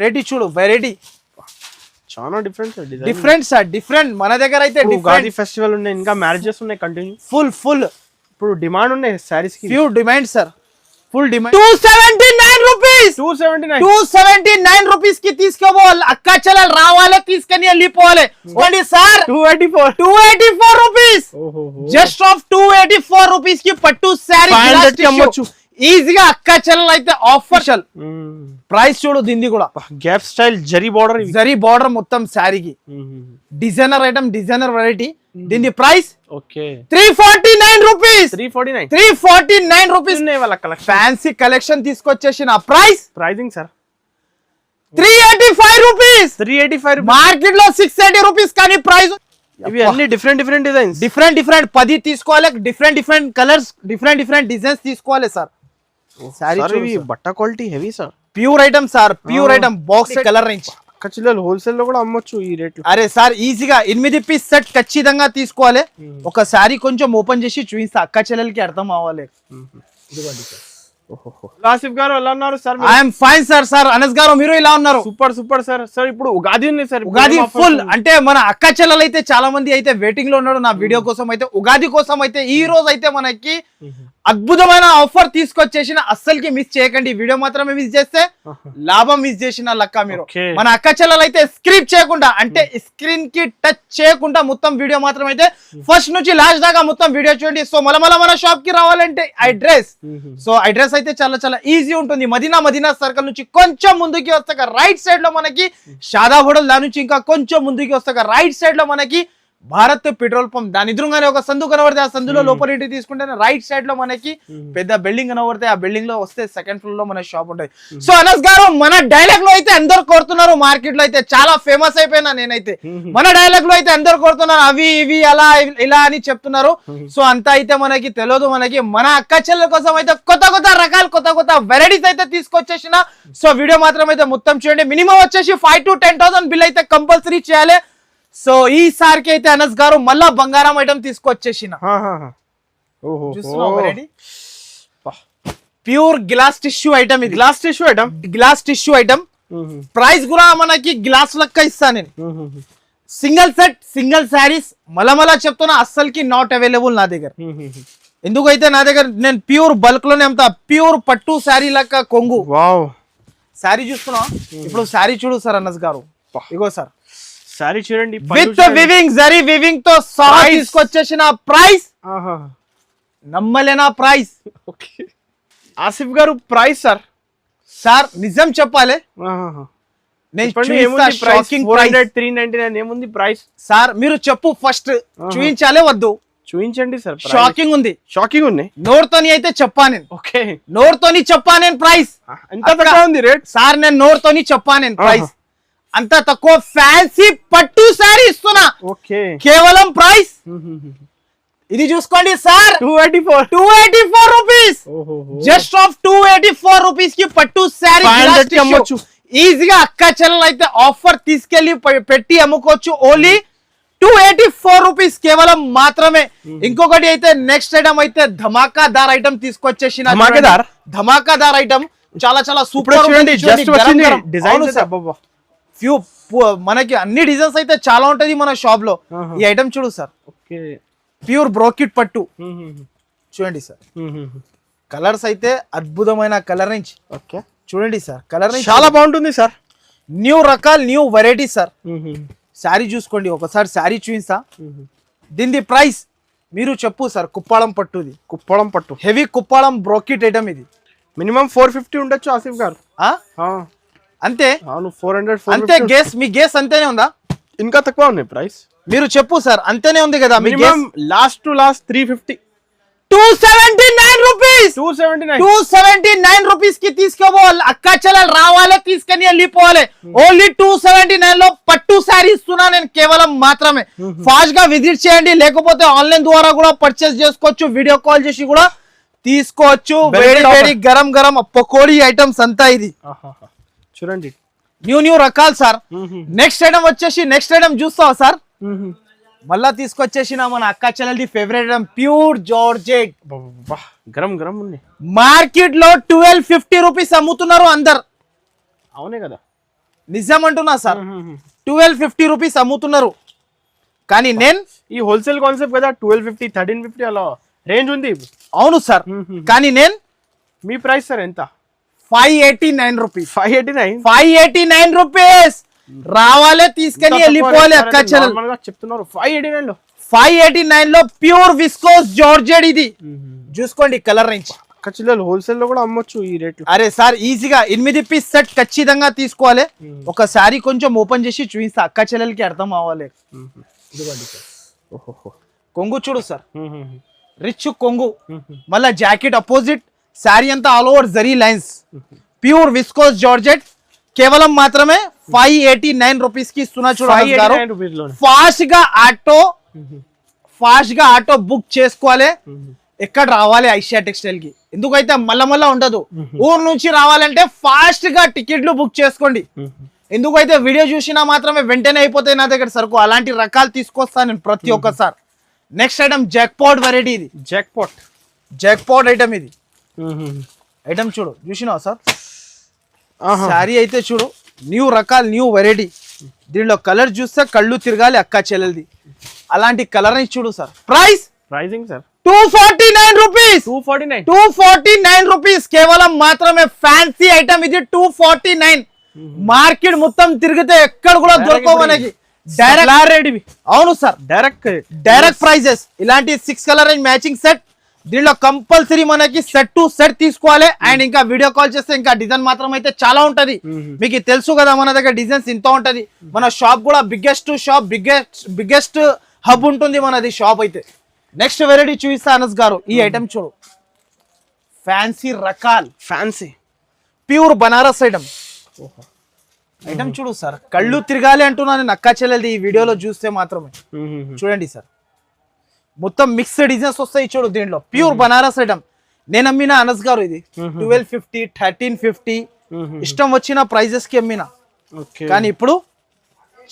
Variety చూడు, variety చాలా different design, different sir, different. మన దగ్గర అయితే ఉగాది ఫెస్టివల్ ఉన్నాయి, ఇంకా మ్యారేజెస్ ఉన్నాయి కంటిన్యూ, ఫుల్ ఇప్పుడు డిమాండ్ ఉన్నాయి సారీస్ కి, pure demand sir, full demand. 279 rupees, 279 rupees కి తీసుకోవాలి. అక్క చెల్లెలు రావాలి, తీసుకొని వెళ్ళిపోవాలి. Only sir 284 rupees, just of 284 rupees కి పట్టు శారీ అమ్మొచ్చు ఈజీగా. అక్క చెల్లెలు అయితే ఆఫర్ ప్రైస్ చూడు, దీన్ని కూడా గ్యాప్ స్టైల్ జరీ బార్డర్ మొత్తం శారీకి. Designer item, designer variety. దీని price okay 349 rupees, 349 rupees. Fancy collection తీసుకొచ్చేసిన price pricing sir 385 rupees, 385. Market లో 680 రూపీస్, కానీ ప్రైస్ ఇవి అన్ని డిఫరెంట్ డిజైన్స్, డిఫరెంట్ 10 తీసుకోవాలి. డిఫరెంట్ కలర్స్, డిఫరెంట్ డిజైన్స్ తీసుకోవాలి సార్. బట్ట quality heavy sir, pure item sir, pure item. Box colour range ఖచ్చితంగా wholesale లో కూడా అమ్మొచ్చు ఈ రేట్. అరే సార్ ఈజీగా 8 పీస్ సెట్ ఖచ్చితంగా తీసుకోవాలి. ఒక సారీ కొంచెం ఓపెన్ చేసి చూపిస్తా, అక్క చెల్లెలకి అర్థం అవ్వాలి. ఆసిఫ్ గారు ఎలా ఉన్నారు sir? I'm fine sir. Sir Anas గారు మీరు ఇలా ఉన్నారు? Super sir. సార్ ఇప్పుడు ఉగాది ఉంది సార్, ఉగాది ఫుల్ అంటే మన అక్క చెల్లెలు అయితే చాలా మంది అయితే వెయిటింగ్ లో ఉన్నాడు నా వీడియో కోసం. అయితే ఉగాది కోసం అయితే ఈ రోజు అయితే మనకి అద్భుతమైన ఆఫర్ తీసుకొచ్చేసిన, అస్సలకి మిస్ చేయకండి. వీడియో మాత్రమే మిస్ చేస్తే లాభం మిస్ చేసిన లక్క మీరు. మన అక్క చెల్లెలు అయితే స్క్రిప్ చేయకుండా, అంటే స్క్రీన్ కి టచ్ చేయకుండా మొత్తం వీడియో మాత్రం అయితే ఫస్ట్ నుంచి లాస్ట్ దాకా మొత్తం వీడియో చూడండి. సో మళ్ళీ మన షాప్ కి రావాలంటే అడ్రస్, సో అడ్రస్ అయితే చాలా ఈజీ ఉంటుంది. మదీనా సర్కిల్ నుంచి కొంచెం ముందుకి వస్తాక రైట్ సైడ్ లో మనకి షాదా హోటల్, దాని నుంచి ఇంకా కొంచెం ముందుకి వస్తాక రైట్ సైడ్ లో మనకి భారత్ పెట్రోల్ పంప్, దాని ఎదురుగానే ఒక సందు కనబడితే ఆ సందులో లోపలికి తీసుకుంటే రైట్ సైడ్ లో మనకి పెద్ద బిల్డింగ్ కనబడితే ఆ బిల్డింగ్ లో వస్తే సెకండ్ ఫ్లోర్ లో మన షాప్ ఉంటుంది. సో అనస్ గారు మన డైలాగ్ లో అయితే అందరు కోరుతున్నారు, మార్కెట్ లో అయితే చాలా ఫేమస్ అయిపోయినా నేనైతే. మన డైలాగ్ లో అయితే అందరు కోరుతున్నారు, అవి ఇవి అలా ఇలా అని చెప్తున్నారు. సో అంతా అయితే మనకి తెలియదు. మనకి మన అక్క చెల్లెల కోసం అయితే కొత్త రకాలు, కొత్త వెరైటీస్ అయితే తీసుకొచ్చేసిన. సో వీడియో మాత్రం అయితే మొత్తం చూడండి. మినిమం వచ్చేసి 5,000 to 10,000 బిల్ అయితే కంపల్సరీ చేయాలి. సో ఈసారికి అయితే అనస్ గారు మళ్ళా బంగారం ఐటమ్ తీసుకొచ్చేసిన, ప్యూర్ గ్లాస్ టిష్యూ ఐటమ్. ఇది గ్లాస్ టిష్యూ ఐటమ్. ప్రైస్ కూడా మనకి గ్లాస్ లెక్క ఇస్తా నేను. సింగిల్ సెట్, సింగిల్ శారీస్ మళ్ళా చెప్తున్నా, అస్సలకి నాట్ అవైలబుల్ నా దగ్గర. ఎందుకైతే నా దగ్గర నేను ప్యూర్ బల్క్ లోనే అమ్ముతా. ప్యూర్ పట్టు శారీ లెక్క కొంగు శారీ చూస్తున్నా. ఇప్పుడు శారీ చూడు సార్ అనస్ గారు, ఇగో సార్ సారీ చూడండి, విత్ వివింగ్, జరీ వివింగ్ తో సహా తీసుకొచ్చేసిన ప్రైస్ నమ్మలేనా ప్రైస్. ఆసిఫ్ గారు ప్రైస్ సార్ నిజం చెప్పాలి, షాకింగ్ ప్రైస్ 399 ఏముంది ప్రైస్ సార్? మీరు చెప్పు ఫస్ట్, చూపించాలే వద్దు? చూపించండి సార్. షాకింగ్ ఉంది. నోరుతోని అయితే చెప్పా నేను. ఓకే, నోరుతోని చెప్పా నేను ప్రైస్. ఎంత తక్కువ ఉంది రేట్ సార్? నేను నోరుతోని చెప్పా నేను ప్రైస్ అంత తక్కువ. ఫ్యాన్సీ పట్టు శారీ ఇస్తున్నా, కేవలం ప్రైస్ ఇది చూసుకోండి sir, 284 rupees. Just of 284 rupees కి పట్టు శారీ అమ్మొచ్చు ఈజీగా. అక్క చెల్లెలు అయితే ఆఫర్ తీసుకెళ్లి పెట్టి అమ్ముకోవచ్చు. ఓన్లీ 284 రూపీస్ కేవలం మాత్రమే. ఇంకొకటి అయితే నెక్స్ట్ ఐటమ్ అయితే ధమాకాదార్ ఐటమ్ తీసుకొచ్చేసిన. ధమాకాదార్ ఐటమ్ చాలా సూపర్ డిజైన్. ఫ్యూ మనకి అన్ని డిజైన్స్ అయితే చాలా ఉంటది మన షాప్ లో. ఈ ఐటమ్ చూడు సార్, ప్యూర్ బ్రోకెట్ పట్టు చూడండి సార్. కలర్స్ అయితే అద్భుతమైన కలర్ రేంజ్. చూడండి సార్, కలర్ రేంజ్ చాలా బాగుంటుంది సార్. న్యూ రకాలు, న్యూ వెరైటీ సార్. శారీ చూసుకోండి ఒకసారి, శారీ చూపిస్తా. దీని ప్రైస్ మీరు చెప్పు సార్. కుప్పాళం పట్టు, హెవీ కుప్పాళం బ్రోకెట్ ఐటమ్. ఇది మినిమం 450 ఉండొచ్చు ఆసిఫ్ గారు. అంతే? 400 అంతే. మీ గేస్ అంతేనే ఉందా? ఇంకా తక్కువ ఉన్నాయి ప్రైస్? మీరు చెప్పు సార్, అంతేనే ఉంది కదా? Minimum last to last 350. 279 rupees, 279 rupees కి తీసుకోవాలి. అక్క చెల్లెలు రావాలి, తీసుకొని వెళ్ళిపోవాలి. ఓన్లీ 279 లో పట్టు శారీ ఇస్తున్నా నేను కేవలం మాత్రమే. ఫాస్ట్ గా విజిట్ చేయండి, లేకపోతే ఆన్లైన్ ద్వారా కూడా పర్చేస్ చేసుకోవచ్చు. వీడియో కాల్ చేసి కూడా తీసుకోవచ్చు. వేడి గరం పకోడీ ఐటమ్స్ అంతా ఇది చూడండి. న్యూ రకాలు సార్. నెక్స్ట్ ఐటమ్ వచ్చేసి, నెక్స్ట్ ఐటమ్ చూస్తావా సార్? మళ్ళా తీసుకొచ్చేసిన మన అక్క చెల్లెల్ది ఫేవరెట్ ఐటమ్, ప్యూర్ జార్జెట్. గరం ఉన్నాయి. మార్కెట్ లో 1250 రూపీస్ అమ్ముతున్నారు అందరు. అవునే కదా? నిజం అంటున్నా సార్ 1250 రూపీస్ అమ్ముతున్నారు, కానీ నేను ఈ హోల్సేల్ కాన్సెప్ట్ కదా 1250 1350 అలా రేంజ్ ఉంది. అవును సార్, కానీ నేను మీ ప్రైస్ సార్ ఎంత? 589 రూపీస్. 589 రూపీస్ రావాలే తీసుకొని వెళ్ళిపోవాలి అక్క చెల్లెలు. నార్మల్ గా చెప్తున్నారు 589 లో. 589 లో ప్యూర్ విస్కోస్ జార్జెట్ ఇది చూసుకోండి కలర్ రేంజ్. అక్క చెల్లెలు హోల్సేల్ లో కూడా అమ్మొచ్చు ఈ రేట్. అరే సార్ ఈజీగా 8 పీస్ సెట్ ఖచ్చితంగా తీసుకోవాలి. ఒక సారీ కొంచెం ఓపెన్ చేసి చూపిస్తా అక్క చెల్లెలకి అర్థం అవ్వాలి. ఇదిగోండి సార్, కొంగు చూడు సార్, రిచ్ కొంగు, మళ్ళా జాకెట్ అపోజిట్, శారీ అంతా all over zari lines, pure viscose georgette. కేవలం మాత్రమే 589 రూపీస్ కి ఇస్తున్నా చూడండి. ఫాస్ట్ గా ఆటో బుక్ చేసుకోవాలి. ఎక్కడ రావాలి? ఐషియా టెక్స్టైల్ కి. ఎందుకైతే మళ్ళా ఉండదు. ఊరు నుంచి రావాలంటే ఫాస్ట్ గా టికెట్లు బుక్ చేసుకోండి. ఎందుకైతే వీడియో చూసినా మాత్రమే వెంటనే అయిపోతాయి నా దగ్గర సరుకు. అలాంటి రకాలు తీసుకొస్తాను నేను ప్రతి ఒక్కసారి. Next item jackpot variety. ఇది జాక్పాట్ ఐటమ్. ఇది ఐటమ్ చూడు, చూసినావా సార్? శారీ అయితే చూడు, న్యూ రకాలు, న్యూ వెరైటీ. దీనిలో కలర్ చూస్తే కళ్ళు తిరగాలి అక్క చెల్లెలది. అలాంటి కలర్ ని చూడు sir. Pricing sir 249 rupees. 249 rupees కేవలం మాత్రమే. ఫ్యాన్సీ ఐటమ్ ఇది 249. మార్కెట్ మొత్తం తిరిగితే ఎక్కడ కూడా దొరకవు మనకి. డైరెక్ట్. అవును సార్, డైరెక్ట్ ప్రైజెస్. ఇలాంటి 6 కలర్ రేంజ్ మ్యాచింగ్ సెట్. దీనిలో కంపల్సరీ మనకి సెట్ టు సెట్ తీసుకోవాలి. అండ్ ఇంకా వీడియో కాల్ చేస్తే ఇంకా డిజైన్ మాత్రం అయితే చాలా ఉంటది. మీకు తెలుసు కదా మన దగ్గర డిజైన్స్ ఇంత ఉంటది. మన షాప్ కూడా బిగ్గెస్ట్ షాప్, బిగ్గెస్ట్ హబ్ ఉంటుంది మనది షాప్ అయితే. నెక్స్ట్ వెరైటీ చూపిస్తా అనస్ గారు. ఈ ఐటమ్ చూడు, ఫ్యాన్సీ రకాల్, fancy pure Banaras item. Item చూడు సార్, కళ్ళు తిరగాలి అంటున్నాను నేను అక్క చెల్లెలది. ఈ వీడియోలో చూస్తే మాత్రమే చూడండి సార్, మొత్తం మిక్స్డ్ డిజైన్స్ వస్తాయి చూడు. దీంట్లో ప్యూర్ బనారస్ ఐటమ్. నేను అమ్మిన అనస్ గారు ఇది 1250, 1350 ఇష్టం వచ్చిన ప్రైజెస్ కి అమ్మిన. కానీ ఇప్పుడు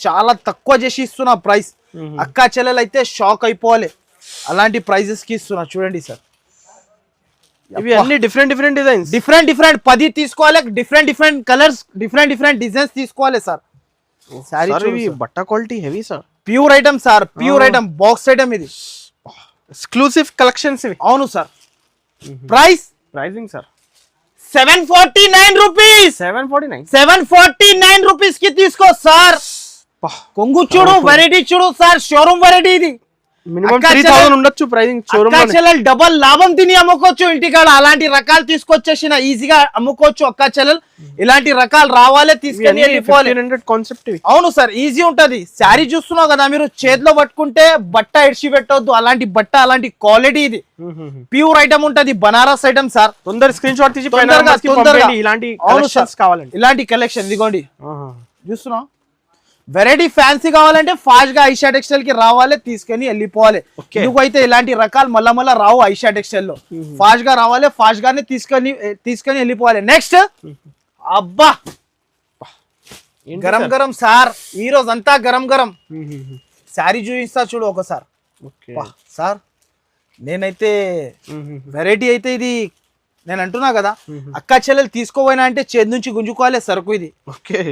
చాలా తక్కువ చేసి ఇస్తున్నా ప్రైస్. అక్క చెల్లెలు అయితే షాక్ అయిపోవాలి. అలాంటి ప్రైజెస్ కి ఇస్తున్నా చూడండి సార్. ఇవి అన్ని డిఫరెంట్ డిజైన్స్, డిఫరెంట్ 10 తీసుకోవాలి. డిఫరెంట్ కలర్స్, డిఫరెంట్ డిజైన్స్ తీసుకోవాలి సార్. బట్ట quality heavy sir. Pure item sir, pure item, box item. ఇది ఎక్స్క్లూసివ్ కలెక్షన్స్ ఇవి. అవును sir. Pricing sir 749 rupees. 749 rupees కి తీసుకో సార్. కొంగు చూడు, వెరైటీ చూడు సార్, షోరూమ్ వెరైటీ. ఇది మినిమం 3000 ఉండొచ్చు ప్రైసింగ్. చెల్లెలు డబల్ లాభం తిని అమ్ముకోవచ్చు ఇంటికాడ. అలాంటి రకాలు తీసుకొచ్చేసిన ఈజీగా అమ్ముకోవచ్చు అక్క చెల్లెలు. ఇలాంటి రకాలు రావాలి, తీసుకొని వెళ్ళిపోవాలి. కాన్సెప్ట్. అవును సార్, ఈజీ ఉంటది. శారీ చూస్తున్నావు కదా, మీరు చేతిలో పట్టుకుంటే బట్ట ఇడిచి పెట్టొద్దు. అలాంటి బట్ట, అలాంటి క్వాలిటీ. ఇది ప్యూర్ ఐటమ్ ఉంటది, బనారస్ ఐటమ్ సార్. తొందర స్క్రీన్ షాట్ తీసి ఇలాంటి కావాలండి. ఇలాంటి కలెక్షన్ ఇదిగోండి చూస్తున్నావు. వెరైటీ ఫ్యాన్సీ కావాలంటే ఫాస్ట్ గా ఐషా టెక్స్టైల్ కి రావాలి, తీసుకొని వెళ్ళిపోవాలి. ఎందుకైతే ఇలాంటి రకాలు మళ్ళా రావు ఐషా టెక్స్టైల్ లో. ఫాస్ట్ గా రావాలి, ఫాస్ట్ గానే తీసుకొని వెళ్ళిపోవాలి. నెక్స్ట్ అబ్బా గరం సార్, ఈ రోజు అంతా గరం. శారీ చూపిస్తా చూడు ఒకసారి సార్. నేనైతే వెరైటీ అయితే ఇది నేను అంటున్నా కదా, అక్క చెల్లెలు తీసుకోపోయినా అంటే చేతి నుంచి గుంజుకోవాలి సరుకు. ఇది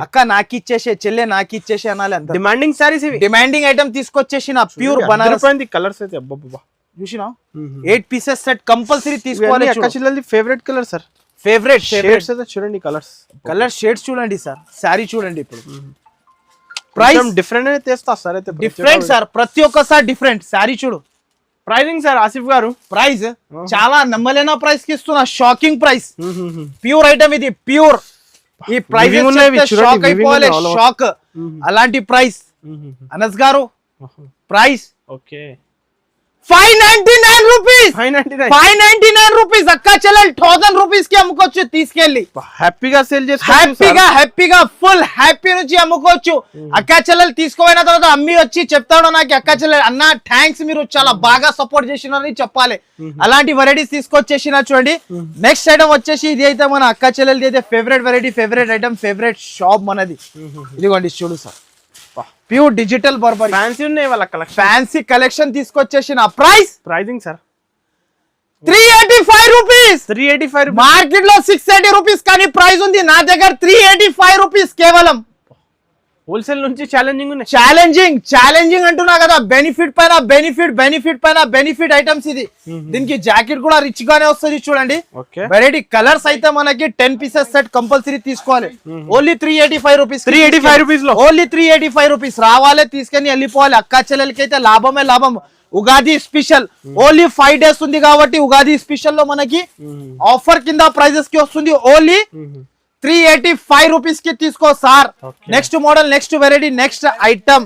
అక్క నాకు ఇచ్చేసే, చెల్లె నాకు ఇచ్చేసే అనాలి. అంత డిమాండింగ్ సారీస్ ఇవి. డిమాండింగ్ ఐటమ్ తీసుకొచ్చేసి నా ప్యూర్ బనారస్ కలర్స్ అయితే చూసినా 8 పీసెస్ సెట్ కంపల్సరీ తీసుకోవాలి. అక్క చెల్లెలది favourite colour sir. Favourite shades అయితే చూడండి, కలర్ షేడ్స్ చూడండి సార్. శారీ చూడండి. ఇప్పుడు ప్రైస్ డిఫరెంట్ అయితే తెస్తా సార్. అయితే డిఫరెంట్ సార్, ప్రతి ఒక్కసారి డిఫరెంట్. శారీ చూడు. ప్రైసింగ్ సార్ ఆసిఫ్ గారు. ప్రైస్ చాలా నమ్మలేనా ప్రైస్ కి ఇస్తున్నా. Shocking price. ప్యూర్ ఐటమ్ ఇది, ప్యూర్. ఈ ప్రైస్ షాక్ అయిపోవాలి, షాక్. అలాంటి ప్రైస్ అనస్ గారు. Price 599 rupees. 599 రూపీస్ అక్క చెల్లెలు 1000 రూపీస్ కి అమ్ముకోవచ్చు. తీసుకెళ్ళి హ్యాపీగా సేల్ చేసి హ్యాపీగా ఫుల్ హ్యాపీ నుంచి అమ్ముకోవచ్చు. అక్క చెల్లెలు తీసుకోపోయిన తర్వాత అమ్మి వచ్చి చెప్తాడు నాకు, అక్క చెల్లెలు అన్న థ్యాంక్స్, మీరు చాలా బాగా సపోర్ట్ చేసినారని చెప్పాలి. అలాంటి వెరైటీస్ తీసుకొచ్చేసిన చూడండి. నెక్స్ట్ ఐటమ్ వచ్చేసి ఇది అయితే మన అక్క చెల్లెలది అయితే favourite variety, favourite item, favourite shop మనది. ఇదిగోండి చూడు sir, pure digital Burberry. Fancy ఉన్నాయి వాళ్ళ కలెక్షన్. ఫ్యాన్సీ కలెక్షన్ తీసుకొచ్చేసిన ప్రైసింగ్ సార్ 385 రూపీస్. 385 మార్కెట్ లో 680 రూపీస్ కానీ ప్రైస్ ఉంది. నా దగ్గర 385 రూపీస్ కేవలం. హోల్సేల్ నుంచి ఛాలెంజింగ్ ఉన్నాయి. ఛాలెంజింగ్ అంటున్నా కదా, బెనిఫిట్ పైన బెనిఫిట్ ఐటమ్స్ ఇది. దీనికి జాకెట్ కూడా రిచ్ గానే వస్తుంది చూడండి. వెరైటీ కలర్స్ అయితే మనకి 10 పీసెస్ సెట్ కంపల్సరీ తీసుకోవాలి. Only 385 rupees. 385 రూపీస్ లో ఓన్లీ 385 రూపీస్. రావాలి, తీసుకొని వెళ్ళిపోవాలి. అక్కా చెల్లెలకి అయితే లాభమే లాభం. ఉగాది స్పెషల్ ఓన్లీ 5 డేస్ ఉంది కాబట్టి ఉగాది స్పెషల్ లో మనకి ఆఫర్ కింద ప్రైజెస్ కి వస్తుంది. ఓన్లీ 385 రూపీస్ కి తీసుకో sir. Next model, next variety, next item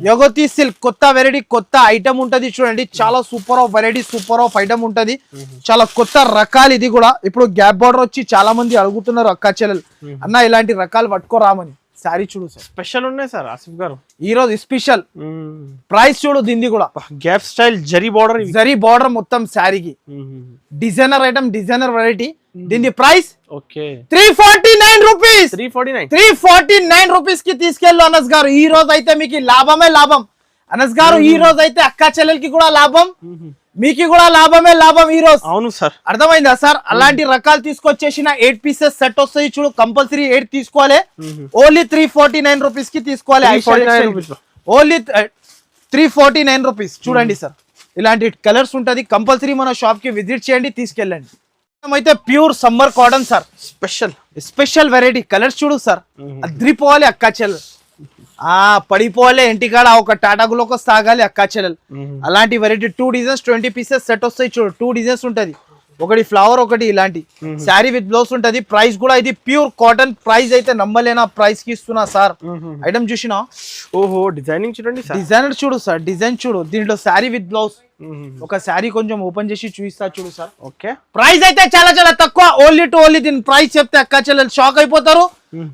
యోగోతి సిల్క్. కొత్త వెరైటీ, కొత్త ఐటమ్ ఉంటది చూడండి. చాలా super of variety, super of item ఉంటది. చాలా కొత్త రకాలు. ఇది కూడా ఇప్పుడు గ్యాప్ బార్డర్ వచ్చి చాలా మంది అడుగుతున్నారు అక్కా చెల్లెలు, అన్న ఇలాంటి రకాలు పట్టుకోరామని. శారీ చూడు సార్, స్పెషల్ ఉన్నాయి సార్ ఆసిఫ్ గారు. ఈ రోజు స్పెషల్ ప్రైస్ చూడు. దీన్ని కూడా గ్యాప్ స్టైల్ జరీ బార్డర్ మొత్తం శారీకి. Designer item, designer variety. దీని ప్రైస్ 349 రూపీస్. 349 రూపీస్ కి తీసుకెళ్ళు అనస్ గారు. ఈ రోజు అయితే మీకు లాభమే లాభం అనస్ గారు. ఈ రోజు అయితే అక్కా చెల్లెలకి కూడా లాభం, మీకు కూడా లాభమే లాభం ఈ రోజు. అవును సార్, అర్థమైందా సార్? అలాంటి రకాలు తీసుకొచ్చేసిన 8 పీసెస్ సెట్ వస్తాయి చూడు. కంపల్సరీ 8 తీసుకోవాలి. ఓన్లీ 349 రూపీస్ కి తీసుకోవాలి. Only 349 rupees. చూడండి సార్, ఇలాంటి కలర్స్ ఉంటది. కంపల్సరీ మన షాప్ కి విజిట్ చేయండి, తీసుకెళ్ళండి. అయితే pure summer cotton sir, special variety. Colours చూడు సార్, అద్రిపోవాలి అక్కా చెల్లెలు. పడిపోలే ఇంటికాడ ఒక టాటా గ్లూకోస్ తాగాలి అక్కా చెల్లెలు. అలాంటి వెరైటీ 2 డిజైన్స్ 20 పీసెస్ సెట్ వస్తాయి చూడు. 2 డిజైన్స్ ఉంటది, ఒకటి ఫ్లవర్, ఒకటి ఇలాంటి. శారీ విత్ బ్లౌజ్ ఉంటది. ప్రైస్ కూడా ఇది ప్యూర్ కాటన్. ప్రైస్ అయితే నమ్మలేనా ప్రైస్ కి ఇస్తున్నా సార్. ఐటమ్ చూసినా? ఓహో, డిజైనింగ్ చూడండి, డిజైనర్ చూడు సార్, డిజైన్ చూడు. దీంట్లో శారీ విత్ బ్లౌజ్. ఒక శారీ కొంచెం ఓపెన్ చేసి చూపిస్తా చూడు సార్. ఓకే, ప్రైస్ అయితే చాలా చాలా తక్కువ. ఓన్లీ దీని ప్రైస్ చెప్తే అక్కా చెల్లెలు షాక్ అయిపోతారు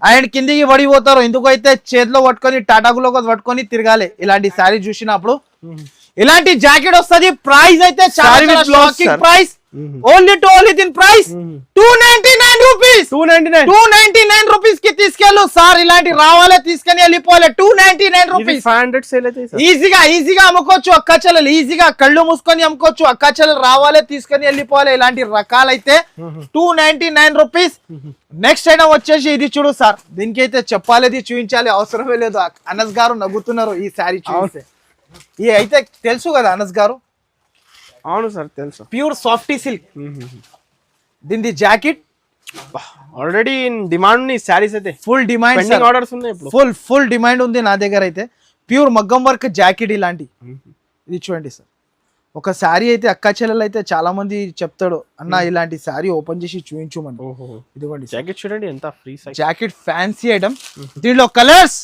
అండ్ కిందికి పడిపోతారు. ఎందుకైతే చేతిలో పట్టుకొని టాటా గ్లూకోస్ పట్టుకొని తిరగాలి. ఇలాంటి శారీ చూసినప్పుడు ఇలాంటి జాకెట్ వస్తుంది. ప్రైస్ అయితే చాలా షాకింగ్ ప్రైస్. ఓన్లీ దీని ప్రైస్ 299 రూపీస్. 299 రూపీస్ కి తీసుకెళ్ళు సార్. ఇలాంటి రావాలి, తీసుకొని వెళ్ళిపోవాలి. 299 రూపీస్. 500 సేల్ అయితే ఈజీగా అమ్ముకోవచ్చు అక్కా చెల్లెలు. ఈజీగా కళ్ళు మూసుకొని అమ్ముకోవచ్చు అక్కా చెల్లెలు. రావాలి, తీసుకొని వెళ్ళిపోవాలి. ఇలాంటి రకాలైతే 299 రూపీస్. నెక్స్ట్ ఐటమ్ వచ్చేసి ఇది చూడు సార్. దీనికి అయితే చెప్పాలి, చూపించాలి అవసరమే లేదు. అనస్ గారు నవ్వుతున్నారు ఈ శారీ చూస్తే. ఇది అయితే తెలుసు కదా అనస్ గారు? అవును సార్, తెలుసు. Pure softy silk. దీని జాకెట్ ఆల్రెడీ డిమాండ్ ఉంది. శారీస్ అయితే ఫుల్ డిమాండ్, ఆర్డర్స్ ఉన్నాయి. ఫుల్ డిమాండ్ ఉంది నా దగ్గర అయితే. ప్యూర్ మగ్గం వర్క్ జాకెట్ ఇలాంటి. ఇది చూడండి సార్. ఒక శారీ అయితే అక్కా చెల్లెలు అయితే చాలా మంది చెప్తాడు, అన్న ఇలాంటి శారీ ఓపెన్ చేసి చూపించుమని. ఇదిగోండి జాకెట్ చూడండి ఎంత free size. Jacket fancy item. దీంట్లో కలర్స్,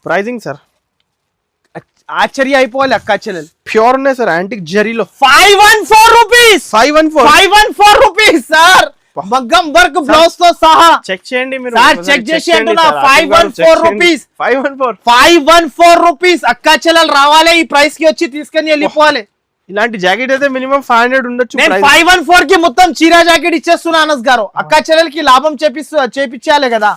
ప్రైజింగ్ సార్ ఆశ్చర్య అయిపోవాలి అక్కా చెల్లెలు. ప్యూర్ ఉన్నాయి సార్, యాంటిక్ జరీలో. 514 రూపీస్. 514 rupees sir. మగ్గం వర్క్ బ్లౌజ్ తో సహా. చెక్ చేయండి మీరు సార్, చెక్ చేసి అంటున్నా. 514 రూపీస్. 514 రూపీస్. అక్కా చెల్లెలు రావాలి, ఈ ప్రైస్ కి వచ్చి తీసుకొని వెళ్ళిపోవాలి. ఇలాంటి జాకెట్ అయితే మినిమం 500 ఉండొచ్చు. 514 కి మొత్తం చీరా జాకెట్ ఇచ్చేస్తున్నా అనస్ గారు. అక్కా చెల్లెలకి లాభం చేపించాలి కదా,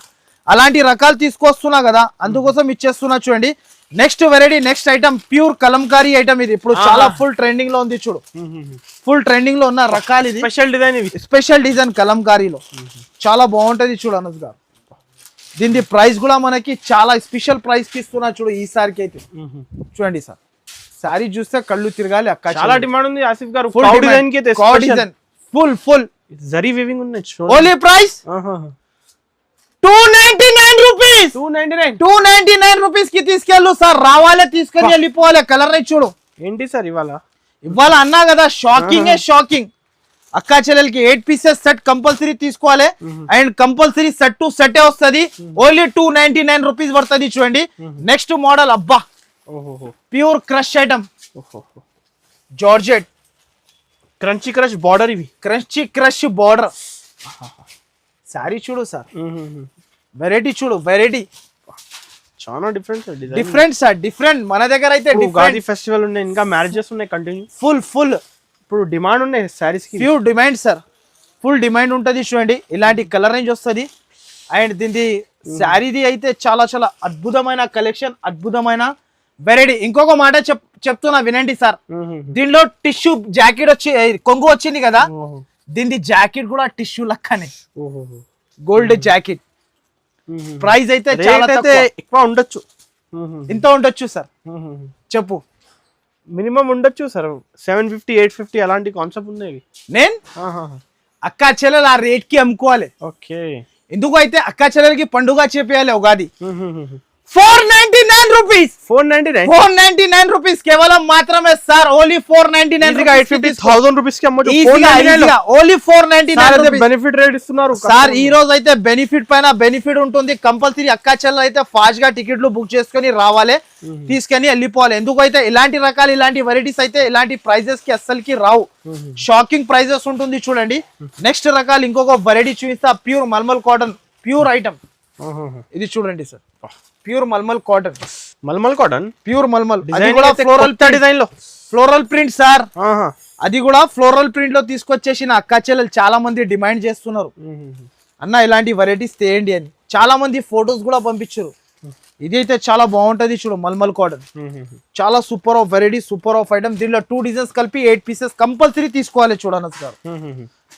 అలాంటి రకాలు తీసుకొస్తున్నా కదా, అందుకోసం ఇచ్చేస్తున్నా. చూడండి next variety, next item pure Kalamkari item. ఇది ఇప్పుడు చాలా ఫుల్ ట్రెండింగ్ లో ఉంది చూడు. ఫుల్ ట్రెండింగ్ లో ఉన్న రకాలు. ఇది స్పెషల్ డిజైన్ కలంకారీలో చాలా బాగుంటది చూడు అనస్ గారు. దీని ప్రైస్ కూడా మనకి చాలా స్పెషల్ ప్రైస్ కి ఇస్తున్నా చూడు ఈసారికి అయితే. చూడండి సార్, శారీ చూస్తే కళ్ళు తిరగాలి అక్క. చాలా డిమాండ్ ఉంది ఆసిఫ్ గారు. ఫుల్ జరీ వీవింగ్ ఉన్నాయి. Only price 299 rupees. 299 రూపీస్ కి తీసుకెళ్ళు సార్. రావాలి, తీసుకొని వెళ్ళిపోవాలి. కలర్ రేట్ చూడు. ఏంటి సార్ ఇవాళ అన్నా కదా, షాకింగ్. అక్కా చెల్లెలకి 8 పీసెస్ సెట్ కంపల్సరీ తీసుకోవాలి. And compulsory set to set వస్తుంది. ఓన్లీ 299 రూపీస్ పడుతుంది. చూడండి నెక్స్ట్ మోడల్. అబ్బా, pure crush item. Georgette crunchy crush border. ఇవి క్రంచీ క్రష్ బార్డర్. శారీ చూడు సార్, వెరైటీ చూడు. వెరైటీ చాలా డిఫరెంట్. మన దగ్గర అయితే ఉగాది ఫెస్టివల్ ఉన్నాయి, ఇంకా మ్యారేజెస్ ఉన్నాయి కంటిన్యూ. ఫుల్ ఇప్పుడు డిమాండ్ ఉన్నాయి శారీస్ కి. Pure demand sir, full demand ఉంటది. చూడండి ఇలాంటి కలర్ రేంజ్ వస్తుంది. అండ్ దీని శారీది అయితే చాలా చాలా అద్భుతమైన కలెక్షన్, అద్భుతమైన వెరైటీ. ఇంకొక మాట చెప్తున్నా వినండి సార్. దీనిలో టిష్యూ జాకెట్ వచ్చి కొంగు వచ్చింది కదా, దీని జాకెట్ కూడా టిష్యూ లక్కనే. గోల్డ్ జాకెట్ ప్రైస్ అయితే Rate చాలా అయితే ఎక్కువ ఉండొచ్చు. ఇంత ఉండొచ్చు సార్. చెప్పు. మినిమం ఉండొచ్చు సార్ 750 850 అలాంటి కాన్సెప్ట్ ఉన్నాయి. నేను అక్క చెల్లెలు ఆ రేట్ కి అమ్ముకోవాలి. ఓకే. ఎందుకు అయితే అక్క చెల్లెలకి పండుగ చేపియాలి ఉగాది. 499 రూపీస్. 499 రూపీస్ కేవలం మాత్రమే సార్. ఓన్లీ 499 850,000 రూపీస్ కి అమ్మొచ్చు. ఓన్లీ 499 బెనిఫిట్ రేట్ ఇస్తున్నారు సార్. ఈ రోజు అయితే బెనిఫిట్ పైన బెనిఫిట్ ఉంటుంది. కంపల్సరీ అక్క చెల్లెలు అయితే ఫాస్ట్ గా టికెట్లు బుక్ చేసుకొని రావాలి, తీసుకొని వెళ్ళిపోవాలి. ఎందుకైతే ఇలాంటి రకాలు ఇలాంటి వెరైటీస్ అయితే ఇలాంటి ప్రైజెస్ కి అస్సలకి రావు. షాకింగ్ ప్రైజెస్ ఉంటుంది చూడండి. నెక్స్ట్ రకాలు ఇంకొక వెరైటీ చూపిస్తా. ప్యూర్ మల్మల్ కాటన్ ప్యూర్ ఐటమ్. ఇది చూడండి సార్. ప్యూర్ మల్మల్ కాటన్. ప్యూర్ మల్మల్. అది కూడా ఫ్లోరల్ డిజైన్ లో ఫ్లోరల్ ప్రింట్ సార్. అది కూడా ఫ్లోరల్ ప్రింట్ లో తీసుకొచ్చేసిన అక్క చెల్లెలు చాలా మంది డిమాండ్ చేస్తున్నారు, అన్న ఇలాంటి వెరైటీస్ తేయండి అని. చాలా మంది ఫొటోస్ కూడా పంపించారు. ఇది అయితే చాలా బాగుంటది చూడు. మల్మల్ కాటన్ చాలా super of variety, super of item. దీనిలో 2 డిజైన్స్ కలిపి 8 పీసెస్ కంపల్సరీ తీసుకోవాలి చూడండి సార్.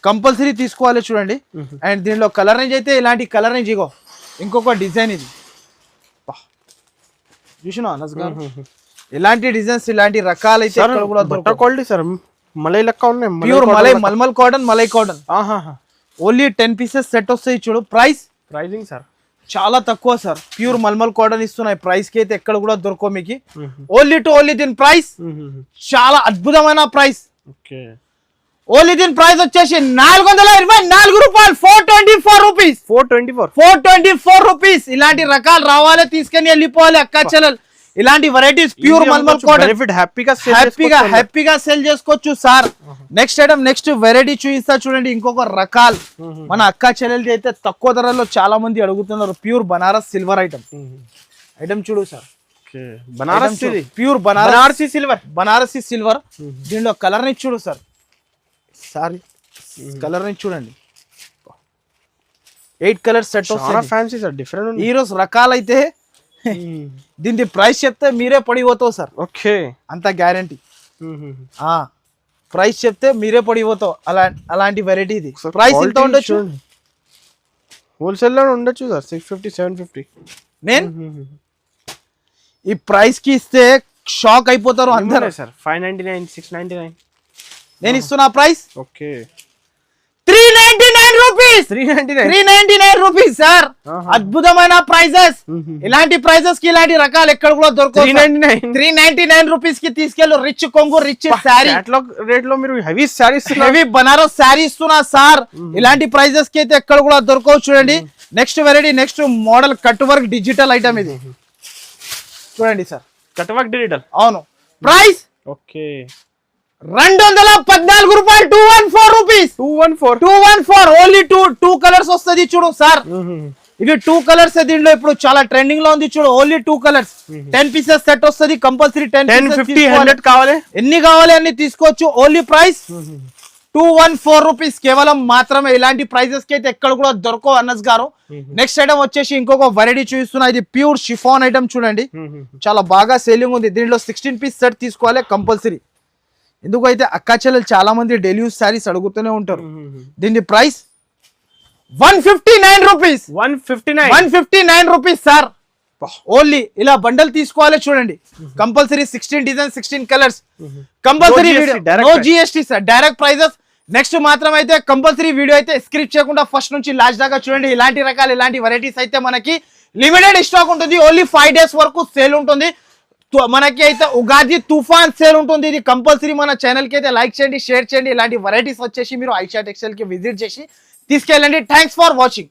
కంపల్సరీ తీసుకోవాలి చూడండి. అండ్ దీనిలో కలర్ రేంజ్ అయితే ఇలాంటి కలర్ రేంజ్ ఇగో ఇంకొక డిజైన్. ఇది చూసినా అనస్ గారు, ఇలాంటి డిజైన్స్ ఇలాంటి రకాలు అయితే క్వాలిటీ సార్. మలై లెక్క ఉన్నాయి. ప్యూర్ మలై మల్మల్ కాటన్, మలై కాటన్. ఓన్లీ 10 పీసెస్ సెట్ వస్తాయి చూడు. ప్రైసింగ్ సార్ చాలా తక్కువ సార్. ప్యూర్ మల్మల్ కాటన్ ఇస్తున్నాయి. ప్రైస్ కి అయితే ఎక్కడ కూడా దొరకవు మీకు. ఓన్లీ దీని ప్రైస్ చాలా అద్భుతమైన ప్రైస్. ఓన్లీ దీని ప్రైస్ వచ్చేసి 424 రూపాయలు. 424 రూపీస్. 424 రూపీస్. ఇలాంటి రకాలు రావాలి, తీసుకొని వెళ్ళిపోవాలి అక్క చెల్లెలు. ఇలాంటి వెరైటీస్ ప్యూర్ మల్మల్ కాటన్ హ్యాపీగా సెల్ చేసుకోవచ్చు sir. Next item next variety చూపిస్తా చూడండి. ఇంకొక రకాలు మన అక్క చెల్లెలది అయితే తక్కువ ధరలో చాలా మంది అడుగుతున్నారు. ప్యూర్ బనారస్ సిల్వర్ ఐటమ్ చూడు సార్. Pure Banarasi silver. దీనిలో కలర్ ని చూడు సార్. సారీ కలర్ ని చూడండి. 8 కలర్ సెట్ వస్తుంది. ఈ రోజు రకాలైతే దీని ప్రైస్ చెప్తే మీరే పడిపోతావు సార్. ఓకే, అంత గ్యారంటీ. ప్రైస్ చెప్తే మీరే పడిపోతావు. అలాంటి వెరైటీ ఇది. ప్రైస్ ఎంత ఉండొచ్చు? హోల్సేల్ లో ఉండొచ్చు సార్ 650 750. నేను ఈ ప్రైస్ కి ఇస్తే షాక్ అయిపోతారు అందరూ సార్. 599 699 నేను ఇస్తున్నా price. Okay 399 rupees. 399 rupees sir. అద్భుతమైన ప్రైజెస్. ఇలాంటి ప్రైజెస్ కి ఇలాంటి రకాలు ఎక్కడ కూడా దొరకవు. 399 రూపీస్ కి తీసుకెళ్ళు. రిచ్ కొంగు రిచ్ శారీ రేట్ లో మీరు హెవీ బనారస్ శారీ ఇస్తున్నా సార్. ఇలాంటి ప్రైజెస్ కి అయితే ఎక్కడ కూడా దొరకవు చూడండి. Next variety next model cut work digital item. ఇది చూడండి సార్. Cut work digital. అవును. ప్రైస్ ఓకే 214 రూపాయలు. 214 రూపీస్. 214 ఓన్లీ 2 కలర్స్ వస్తుంది చూడు సార్. ఇవి 2 కలర్స్. దీంట్లో ఇప్పుడు చాలా ట్రెండింగ్ లో ఉంది చూడు. ఓన్లీ 2 కలర్స్ 10 పీసెస్ సెట్ వస్తుంది. కంపల్సరీ 10 50 100 కావాలి, ఎన్ని కావాలి అన్ని తీసుకోవచ్చు. ఓన్లీ ప్రైస్ 214 రూపీస్ కేవలం మాత్రమే. ఇలాంటి ప్రైజెస్ కి అయితే ఎక్కడ కూడా దొరకవు అన్నస్ గారు. నెక్స్ట్ ఐటమ్ వచ్చేసి ఇంకొక వెరైటీ చూపిస్తున్నా. ఇది ప్యూర్ షిఫాన్ ఐటమ్ చూడండి. చాలా బాగా సేలింగ్ ఉంది. దీంట్లో 16 పీస్ సెట్ తీసుకోవాలి కంపల్సరీ. ఎందుకైతే అక్క చెల్లెలు చాలా మంది డైలీ యూస్ శారీస్ అడుగుతూనే ఉంటారు. దీని price 159 rupees. 159 rupees sir. Only ఇలా బండల్ తీసుకోవాలి చూడండి. Compulsory 16 design 16 colours. Compulsory no GST sir. Direct prices. Next మాత్రం అయితే కంపల్సరీ వీడియో అయితే స్క్రిప్ట్ చేయకుండా ఫస్ట్ నుంచి లాస్ట్ దాకా చూడండి. ఇలాంటి రకాలు ఇలాంటి వెరైటీస్ అయితే మనకి లిమిటెడ్ స్టాక్ ఉంటుంది. ఓన్లీ 5 డేస్ వరకు సేల్ ఉంటుంది. మనకి అయితే ఉగాది తుఫాన్ సేల్ ఉంటుంది. ఇది కంపల్సరీ మన ఛానల్ కి అయితే లైక్ చేయండి, షేర్ చేయండి. ఇలాంటి వెరైటీస్ వచ్చేసి మీరు ఐషా టెక్స్టైల్ కి విజిట్ చేసి తీసుకెళ్ళండి. Thanks for watching.